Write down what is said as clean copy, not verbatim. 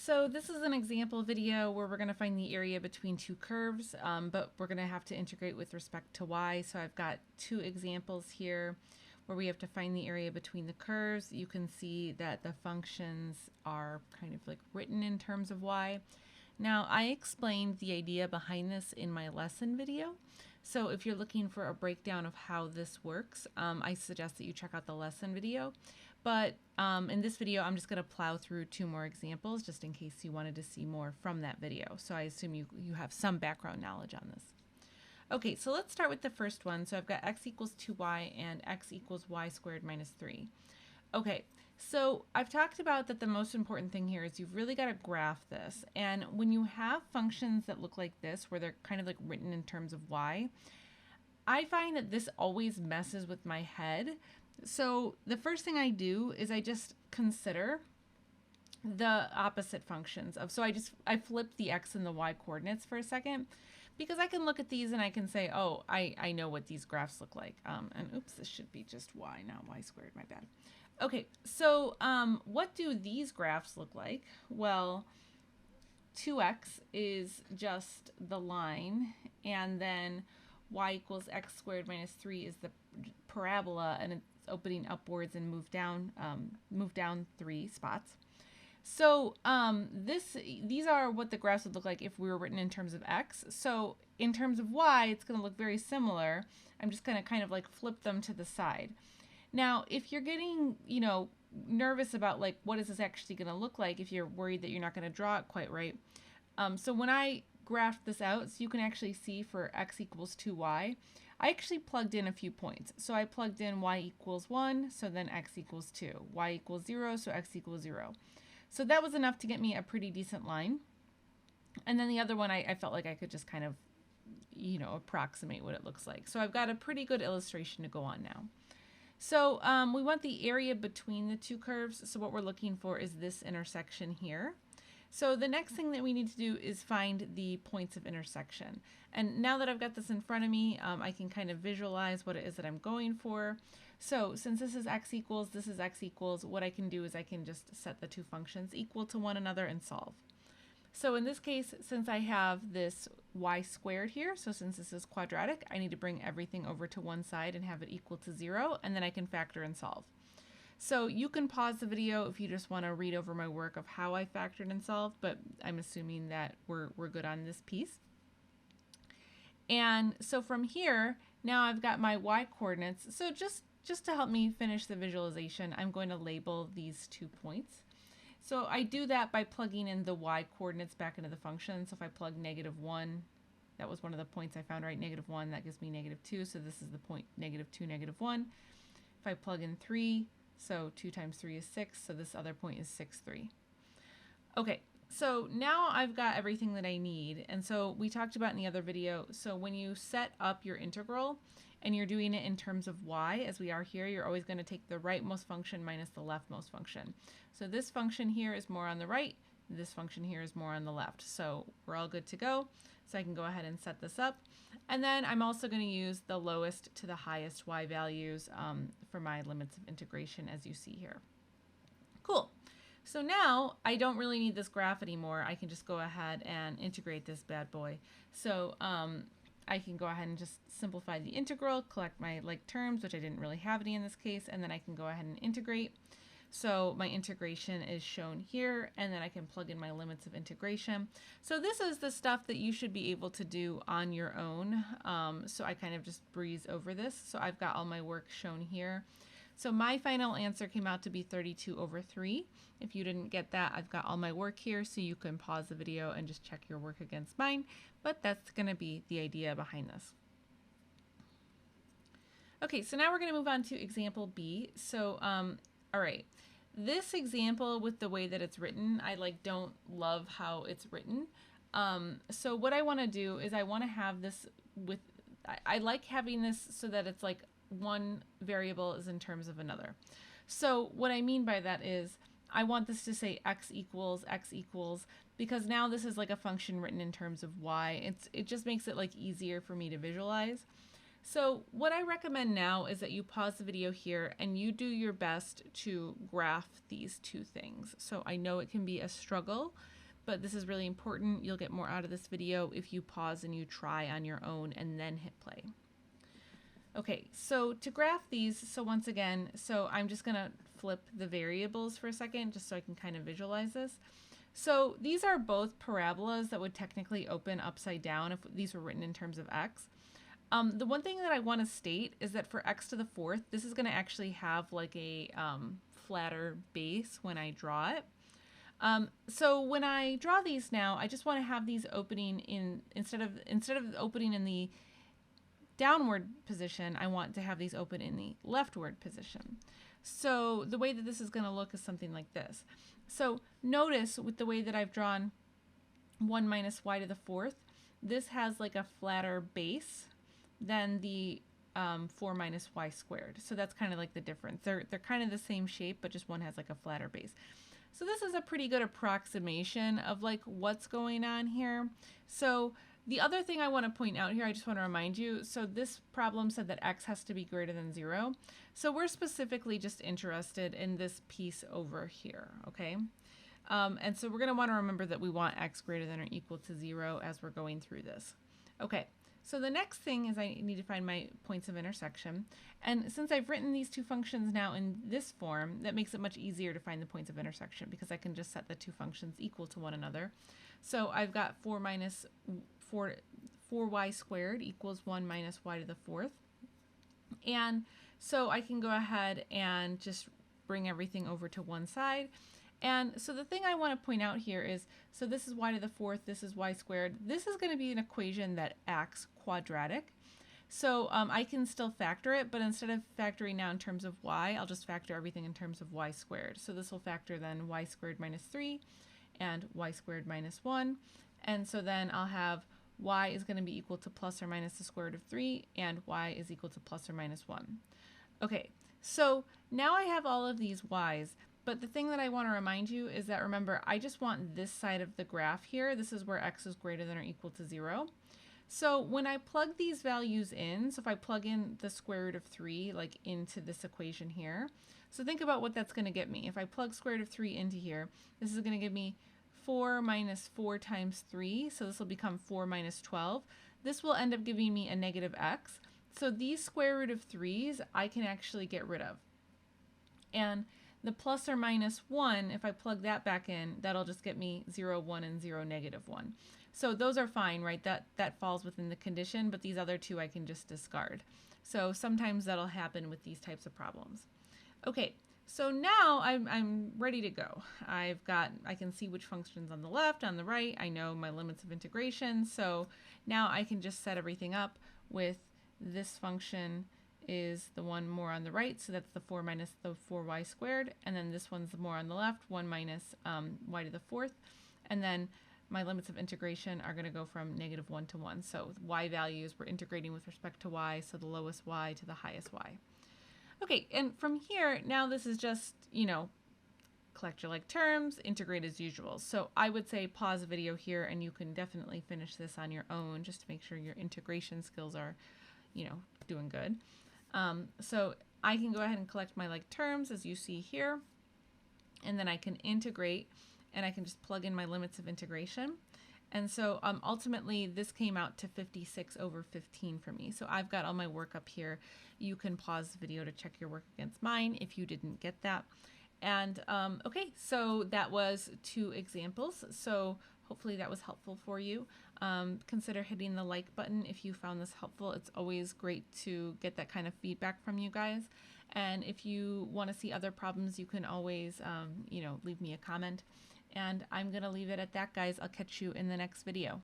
So this is an example video where we're going to find the area between two curves, but we're going to have to integrate with respect to y. So I've got two examples here where we have to find the area between the curves. You can see that the functions are kind of like written in terms of y. Now, I explained the idea behind this in my lesson video. So if you're looking for a breakdown of how this works, I suggest that you check out the lesson video. But in this video, I'm just going to plow through two more examples just in case you wanted to see more from that video. So I assume you have some background knowledge on this. Okay, so let's start with the first one. So I've got x equals 2y and x equals y squared minus 3. Okay, so I've talked about that the most important thing here is you've really got to graph this. And when you have functions that look like this, where they're kind of like written in terms of y, I find that this always messes with my head. So the first thing I do is I just consider the opposite functions of, so I flip the x and the y coordinates for a second, because I can look at these and I can say, oh, I know what these graphs look like. And oops, this should be just y, not y squared, my bad. Okay, so what do these graphs look like? Well, 2x is just the line, and then y equals x squared minus 3 is the parabola, and it's opening upwards and move down 3 spots. So these are what the graphs would look like if we were written in terms of x. So in terms of y, it's going to look very similar. I'm just going to kind of like flip them to the side. Now, if you're getting, nervous about like what is this actually going to look like, if you're worried that you're not going to draw it quite right. So when I graphed this out, so you can actually see for x equals 2y, I actually plugged in a few points. So I plugged in y equals 1, so then x equals 2. Y equals 0, so x equals 0. So that was enough to get me a pretty decent line. And then the other one, I felt like I could just kind of, approximate what it looks like. So I've got a pretty good illustration to go on now. So we want the area between the two curves. So what we're looking for is this intersection here. So the next thing that we need to do is find the points of intersection. And now that I've got this in front of me, I can kind of visualize what it is that I'm going for. So since this is x equals, this is x equals, what I can do is I can just set the two functions equal to one another and solve. So in this case, since I have this y squared here, so since this is quadratic, I need to bring everything over to one side and have it equal to 0, and then I can factor and solve. So you can pause the video if you just want to read over my work of how I factored and solved, but I'm assuming that we're good on this piece. And so from here, now I've got my y coordinates. So just to help me finish the visualization, I'm going to label these 2 points. So I do that by plugging in the y coordinates back into the function. So if I plug -1, that was one of the points I found, right? -1, that gives me -2. So this is the point -2, -1. If I plug in 3, so 2 times 3 is 6. So this other point is 6, 3. Okay, so now I've got everything that I need. And so we talked about in the other video, so when you set up your integral and you're doing it in terms of y, as we are here, you're always going to take the rightmost function minus the leftmost function. So this function here is more on the right, this function here is more on the left. So we're all good to go. So I can go ahead and set this up. And then I'm also going to use the lowest to the highest y values for my limits of integration, as you see here. Cool. So now I don't really need this graph anymore. I can just go ahead and integrate this bad boy. So I can go ahead and just simplify the integral, collect my like terms, which I didn't really have any in this case, and then I can go ahead and integrate. So my integration is shown here, and then I can plug in my limits of integration. So this is the stuff that you should be able to do on your own. So I kind of just breeze over this. So I've got all my work shown here. So my final answer came out to be 32/3. If you didn't get that, I've got all my work here, so you can pause the video and just check your work against mine. But that's going to be the idea behind this. Okay, so now we're going to move on to example B. So, all right, this example with the way that it's written, I don't love how it's written. So what I want to do is I want to have this with, I like having this so that it's like one variable is in terms of another. So what I mean by that is I want this to say x equals, because now this is like a function written in terms of y. It just makes it like easier for me to visualize. So what I recommend now is that you pause the video here and you do your best to graph these two things. So I know it can be a struggle but this is really important. You'll get more out of this video if you pause and you try on your own and then hit play. Okay, so to graph these, so once again, so I'm just gonna flip the variables for a second just so I can kind of visualize this. So these are both parabolas that would technically open upside down if these were written in terms of x. The one thing that I want to state is that for x to the fourth, this is going to actually have like a flatter base when I draw it. So when I draw these now, I just want to have these opening in, instead of opening in the downward position, I want to have these open in the leftward position. So the way that this is going to look is something like this. So notice with the way that I've drawn 1 minus y to the fourth, this has like a flatter base than the 4 minus y squared. So that's kind of like the difference. They're kind of the same shape, but just one has like a flatter base. So this is a pretty good approximation of like what's going on here. So the other thing I want to point out here, I just want to remind you, so this problem said that x has to be greater than 0. So we're specifically just interested in this piece over here, okay? And so we're going to want to remember that we want x greater than or equal to 0 as we're going through this. Okay, so the next thing is I need to find my points of intersection. And since I've written these two functions now in this form, that makes it much easier to find the points of intersection because I can just set the two functions equal to one another. So I've got 4y squared equals 1 minus y to the fourth. And so I can go ahead and just bring everything over to one side. And so the thing I want to point out here is, so this is y to the fourth, this is y squared. This is going to be an equation that acts quadratic. So I can still factor it, but instead of factoring now in terms of y, I'll just factor everything in terms of y squared. So this will factor then y squared minus 3 and y squared minus 1. And so then I'll have y is going to be equal to plus or minus the square root of 3, and y is equal to plus or minus 1. Okay, so now I have all of these y's, but the thing that I want to remind you is that, remember, I just want this side of the graph here. This is where x is greater than or equal to 0. So when I plug these values in, so if I plug in the square root of 3 like into this equation here, so think about what that's going to get me. If I plug square root of 3 into here, this is going to give me 4 minus 4 times 3, so this will become 4 minus 12. This will end up giving me a negative x. So these square root of 3's I can actually get rid of. And the plus or minus 1, if I plug that back in, that'll just get me 0, 1, and 0, negative 1. So those are fine, right? That falls within the condition, but these other two I can just discard. So sometimes that'll happen with these types of problems. Okay, so now I'm ready to go. I can see which function's on the left, on the right. I know my limits of integration. So now I can just set everything up with this function is the one more on the right, so that's the 4 minus the 4y squared, and then this one's more on the left, 1 minus y to the fourth, and then my limits of integration are going to go from negative 1 to 1. So y values, we're integrating with respect to y, so the lowest y to the highest y. Okay, and from here, now this is just, collect your like terms, integrate as usual. So I would say pause the video here, and you can definitely finish this on your own just to make sure your integration skills are, doing good. So I can go ahead and collect my like terms as you see here, and then I can integrate, and I can just plug in my limits of integration. And so ultimately this came out to 56 over 15 for me. So I've got all my work up here. You can pause the video to check your work against mine if you didn't get that. And okay, so that was 2 examples. So hopefully that was helpful for you. Consider hitting the like button if you found this helpful. It's always great to get that kind of feedback from you guys. And if you want to see other problems, you can always, leave me a comment. And I'm going to leave it at that, guys. I'll catch you in the next video.